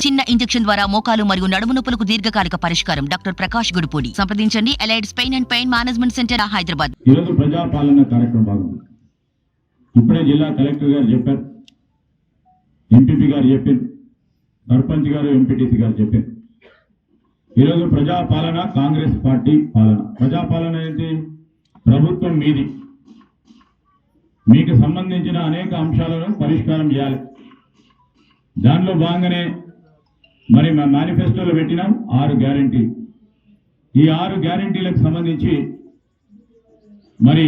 చిన్న ఇంజెక్షన్ ద్వారా మోకాలు మరియు నడుము నొప్పులకు దీర్ఘకాలిక పరిష్కారం. డాక్టర్ ప్రకాష్ గుడిపూడి. సంప్రదించండి. Allied's pain and pain management centre, Hyderabad. ఈరోజు ప్రజాపాలన కార్యక్రమం బాగుంది. ఇప్పుడే జిల్లా కలెక్టర్ గారు చెప్పారు, ఎంపీపీ గారు చెప్పారు, సర్పంచ్ గారు, ఎంపీటీసీ గారు చెప్పారు. ఈరోజు ప్రజాపాలన, కాంగ్రెస్ పార్టీ పాలన. ప్రజాపాలన ఏంటి? ప్రభుత్వం మీది, మీకు సంబంధించిన అనేక అంశాలను పరిష్కారం చేయాలి. దానిలో భాగంగానే మరి మా మేనిఫెస్టోలో పెట్టినాం 6 గ్యారంటీ. ఈ 6 గ్యారంటీలకు సంబంధించి మరి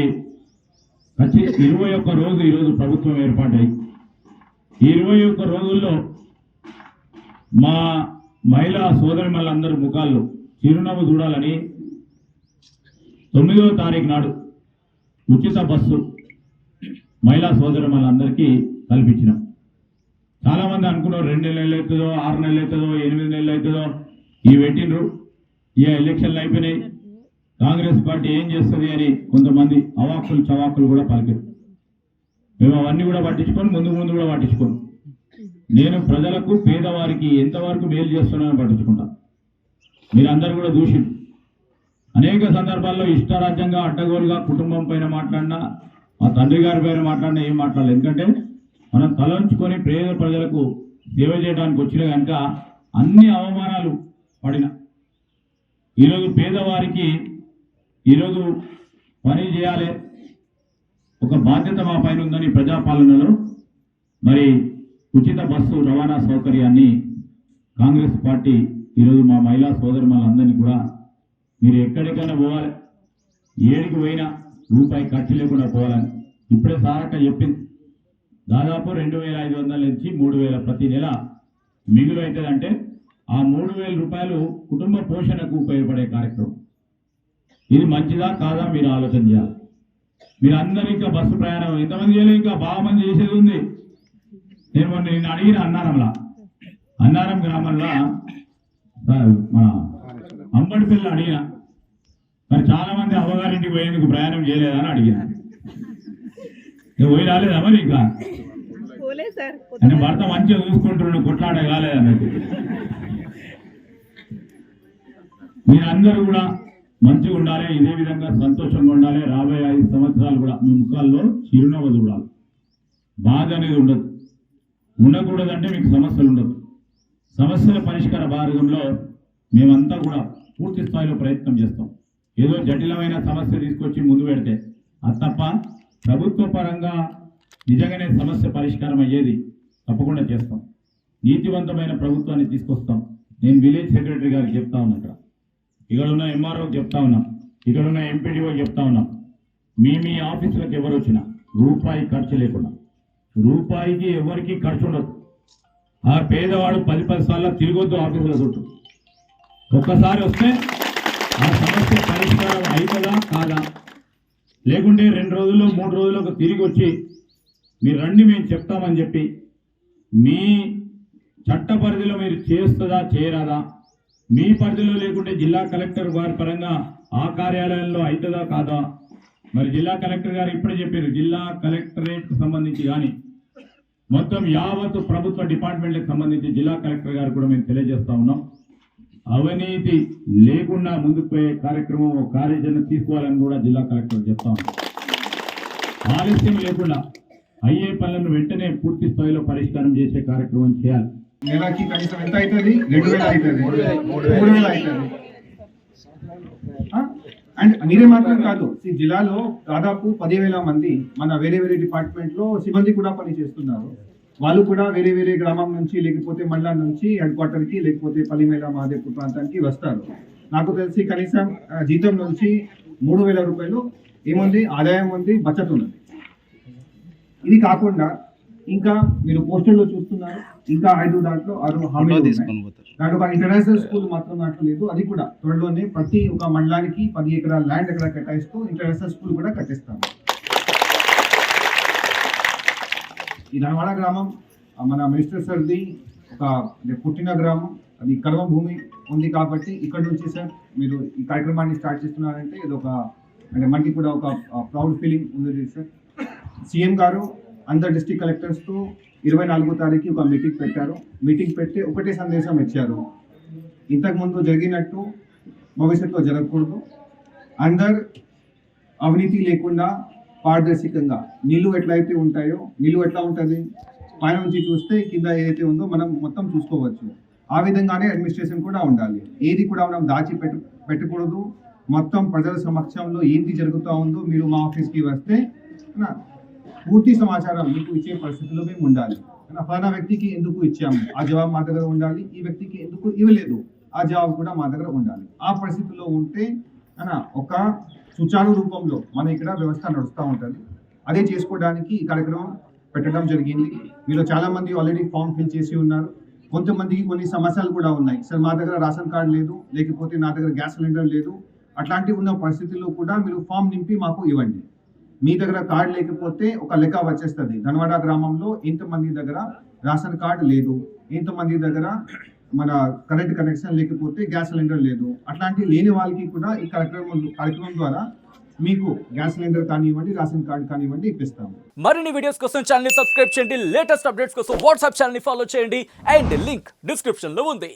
21 రోజు ఈరోజు ప్రభుత్వం ఏర్పాటై ఈ 21 రోజుల్లో మా మహిళా సోదరిమణులందరూ ముఖాల్లో చిరునవ్వు చూడాలని 9వ తారీఖు నాడు ఉచిత బస్సు మహిళా సోదరిమణులందరికీ కల్పించినాం. చాలా మంది అనుకున్నారు 2 నెలలు అవుతుందో, 6 నెలలు అవుతుందో, 8 నెలలు అవుతుందో. ఈ పెట్టినరు, ఈ ఎలక్షన్లు అయిపోయినాయి, కాంగ్రెస్ పార్టీ ఏం చేస్తుంది అని కొంతమంది అవాక్కులు చవాకులు కూడా పలికారు. మేము అవన్నీ కూడా పట్టించుకొని ముందు కూడా పట్టించుకోను. నేను ప్రజలకు, పేదవారికి ఎంతవరకు మేలు చేస్తున్నానని పట్టించుకుంటా. మీరందరూ కూడా చూసి అనేక సందర్భాల్లో ఇష్టారాజ్యంగా అడ్డగోలుగా కుటుంబం పైన మాట్లాడినా, మా తండ్రి గారి పైన మాట్లాడినా ఏం మాట్లాడలేదు. ఎందుకంటే మనం తలంచుకొని పేద ప్రజలకు సేవ చేయడానికి వచ్చిన కనుక అన్ని అవమానాలు పడిన ఈరోజు పేదవారికి ఈరోజు పని చేయాలి, ఒక బాధ్యత మా పైన ఉందని ప్రజాపాలనలో మరి ఉచిత బస్సు రవాణా సౌకర్యాన్ని కాంగ్రెస్ పార్టీ ఈరోజు మా మహిళా సోదరులందరినీ కూడా మీరు ఎక్కడికైనా పోవాలి, ఏడికి పోయినా రూపాయి ఖర్చు లేకుండా పోవాలని ఇప్పుడే సారక్క చెప్పింది. దాదాపు 2,500 నుంచి 3,000 ప్రతి నెల మిగులు అవుతుందంటే ఆ 3,000 రూపాయలు కుటుంబ పోషణకు ఉపయోగపడే కార్యక్రమం. ఇది మంచిదా కాదా మీరు ఆలోచన చేయాలి. మీరు అందరూ ఇంకా బస్సు ప్రయాణం ఎంతమంది చేయలేదు, ఇంకా బాగా మంది చేసేది ఉంది. నేను అడిగిన అన్నారం గ్రామంలో మన అంబడిపల్లి అడిగిన, మరి చాలా మంది అవ్వగారింటికి పోయేందుకు ప్రయాణం చేయలేదని అడిగిన. పోయి రాలేదా మరి? ఇంకా అంటే భర్త మంచిగా చూసుకుంటున్నాడు, కొట్లాడ కాలేదన్నట్టు. మీరందరూ కూడా మంచిగా ఉండాలి, ఇదే విధంగా సంతోషంగా ఉండాలి. రాబోయే 5 సంవత్సరాలు కూడా మీ ముఖాల్లో చిరునవ్వు చూడాలి. బాధ అనేది ఉండదు, ఉండకూడదంటే మీకు సమస్యలు ఉండదు. సమస్యల పరిష్కార మార్గంలో మేమంతా కూడా పూర్తి స్థాయిలో ప్రయత్నం చేస్తాం. ఏదో జటిలమైన సమస్య తీసుకొచ్చి ముందు పెడితే అది తప్ప ప్రభుత్వ పరంగా నిజంగానే సమస్య పరిష్కారం అయ్యేది తప్పకుండా చేస్తాం. నీతివంతమైన ప్రభుత్వాన్ని తీసుకొస్తాం. నేను విలేజ్ సెక్రటరీ గారికి చెప్తా ఉన్నా, ఇక్కడ ఉన్న ఎంఆర్ఓకి చెప్తా ఉన్నాం, ఇక్కడ ఉన్న ఎంపీడీఓకి చెప్తా ఉన్నాం. మీ ఆఫీసులకు ఎవరు వచ్చినా రూపాయి ఖర్చు లేకుండా, రూపాయికి ఎవరికి ఖర్చు ఉండదు. ఆ పేదవాడు 10 సార్లు తిరగొద్దు ఆఫీసుల చుట్టూ. ఒక్కసారి వస్తే ఆ సమస్య పరిష్కారం అవుతుందా కాదా, లేకుంటే 2 రోజుల్లో 3 రోజులకు తిరిగి వచ్చి మీరు రండి మేము చెప్తామని చెప్పి మీ చట్ట పరిధిలో మీరు చేస్తుందా చేయరాదా, మీ పరిధిలో లేకుంటే జిల్లా కలెక్టర్ వారి పరంగా ఆ కార్యాలయంలో అవుతుందా కాదా. మరి జిల్లా కలెక్టర్ గారు ఇప్పుడే చెప్పారు, జిల్లా కలెక్టరేట్కు సంబంధించి కానీ మొత్తం యావత్ ప్రభుత్వ డిపార్ట్మెంట్లకు సంబంధించి జిల్లా కలెక్టర్ గారు కూడా మేము తెలియజేస్తా ఉన్నాం. అవినీతి లేకుండా ముందుకు పోయే కార్యక్రమం, కార్యాచరణ తీసుకోవాలని కూడా జిల్లా కలెక్టర్ చెప్తా ఉన్నాం. ఆలస్యం లేకుండా అయ్యే పనులను వెంటనే పూర్తి స్థాయిలో పరిష్కారం చేసే కార్యక్రమం చేయాలి. నెలకి కనీసం ఎంత అవుతుంది? 2,000 అవుతుంది, 3,000 అవుతుంది. అండ్ మీరే మాత్రం కాదు, ఈ జిల్లాలో దాదాపు 10,000 మంది మన వేరే డిపార్ట్మెంట్లో సిబ్బంది కూడా పనిచేస్తున్నారు. వాళ్ళు కూడా వేరే గ్రామం నుంచి, లేకపోతే మండలం నుంచి హెడ్ క్వార్టర్కి, లేకపోతే పల్లిమేళ మహాదేవ్పూర్ ప్రాంతానికి వస్తారు. నాకు తెలిసి కనీసం జీతం నుంచి 3,000 రూపాయలు ఏముంది, ఆదాయం ఉంది, బచత్ ఉన్నది. ఇది కాకుండా ఇంకా మీరు పోస్టర్లో చూస్తున్నారు, ఇంకా 5 దాంట్లో 6 హామీలు దాంట్లో ఒక ఇంటర్నేషనల్ స్కూల్ మాత్రం దాంట్లో లేదు. అది కూడా త్వరలోనే ప్రతి ఒక మండలానికి 10 ఎకరాల ల్యాండ్ అక్కడ కేటాయిస్తూ ఇంటర్నేషనల్ స్కూల్ కూడా కట్టిస్తాము. ఈ ధనవాడ గ్రామం మన మినిస్టర్ సార్ది ఒక పుట్టిన గ్రామం, అది కర్మ భూమి ఉంది కాబట్టి ఇక్కడ నుంచి సార్ మీరు ఈ కార్యక్రమాన్ని స్టార్ట్ చేస్తున్నారంటే ఇది ఒక అంటే మనకి కూడా ఒక ప్రౌడ్ ఫీలింగ్ ఉంది సార్. సీఎం గారు అందరు డిస్ట్రిక్ట్ కలెక్టర్స్తో 24వ తారీఖు ఒక మీటింగ్ పెట్టారు. మీటింగ్ పెట్టి ఒకటే సందేశం ఇచ్చారు, ఇంతకుముందు జరిగినట్టు భవిష్యత్తులో జరగకూడదు. అందరు అవినీతి లేకుండా పారదర్శకంగా నీళ్లు ఎట్లయితే ఉంటాయో, నీళ్లు ఎట్లా ఉంటుంది పైన నుంచి చూస్తే కింద ఏదైతే ఉందో మనం మొత్తం చూసుకోవచ్చు. ఆ విధంగానే అడ్మినిస్ట్రేషన్ కూడా ఉండాలి. ఏది కూడా మనం పెట్టకూడదు. మొత్తం ప్రజల సమక్షంలో ఏంటి జరుగుతూ ఉందో మీరు మా ఆఫీస్కి వస్తే పూర్తి సమాచారం మీకు ఇచ్చే పరిస్థితుల్లో మేము ఉండాలి. ఫలానా వ్యక్తికి ఎందుకు ఇచ్చాము ఆ జవాబు మా దగ్గర ఉండాలి, ఈ వ్యక్తికి ఎందుకు ఇవ్వలేదు ఆ జవాబు కూడా మా దగ్గర ఉండాలి. ఆ పరిస్థితుల్లో ఉంటే ఒక సుచారు రూపంలో మన ఇక్కడ వ్యవస్థ నడుస్తూ ఉంటుంది. అదే చేసుకోవడానికి ఈ కార్యక్రమం పెట్టడం జరిగింది. మీలో చాలా మంది ఆల్రెడీ ఫామ్ ఫిల్ చేసి ఉన్నారు. కొంతమందికి కొన్ని సమస్యలు కూడా ఉన్నాయి. సార్ మా దగ్గర రేషన్ కార్డు లేదు, లేకపోతే నా దగ్గర గ్యాస్ సిలిండర్ లేదు, అట్లాంటి ఉన్న పరిస్థితుల్లో కూడా మీరు ఫామ్ నింపి మాకు ఇవ్వండి. మీ దగ్గర కార్డు లేకపోతే ఒక లెక్క వచ్చేస్తుంది. ధనవాడ గ్రామంలో ఎంతమంది దగ్గర రేషన్ కార్డు లేదు, ఎంతమంది దగ్గర మన కరెంట్ కనెక్షన్ లేకపోతే గ్యాస్ సిలిండర్ లేదు. అట్లాంటి లేని వాళ్ళకి కూడా ఈ కార్యక్రమం ద్వారా మీకు గ్యాస్ సిలిండర్ కానివ్వండి, రేషన్ కార్డు కానివ్వండి ఇప్పిస్తాము. మరిన్ని వీడియోస్ కోసం ఛానల్ ని సబ్స్క్రైబ్ చేయండి. లేటెస్ట్ అప్డేట్స్ కోసం వాట్సాప్ ఛానల్ ని ఫాలో చేయండి. అండ్ లింక్ డిస్క్రిప్షన్ లో ఉంది.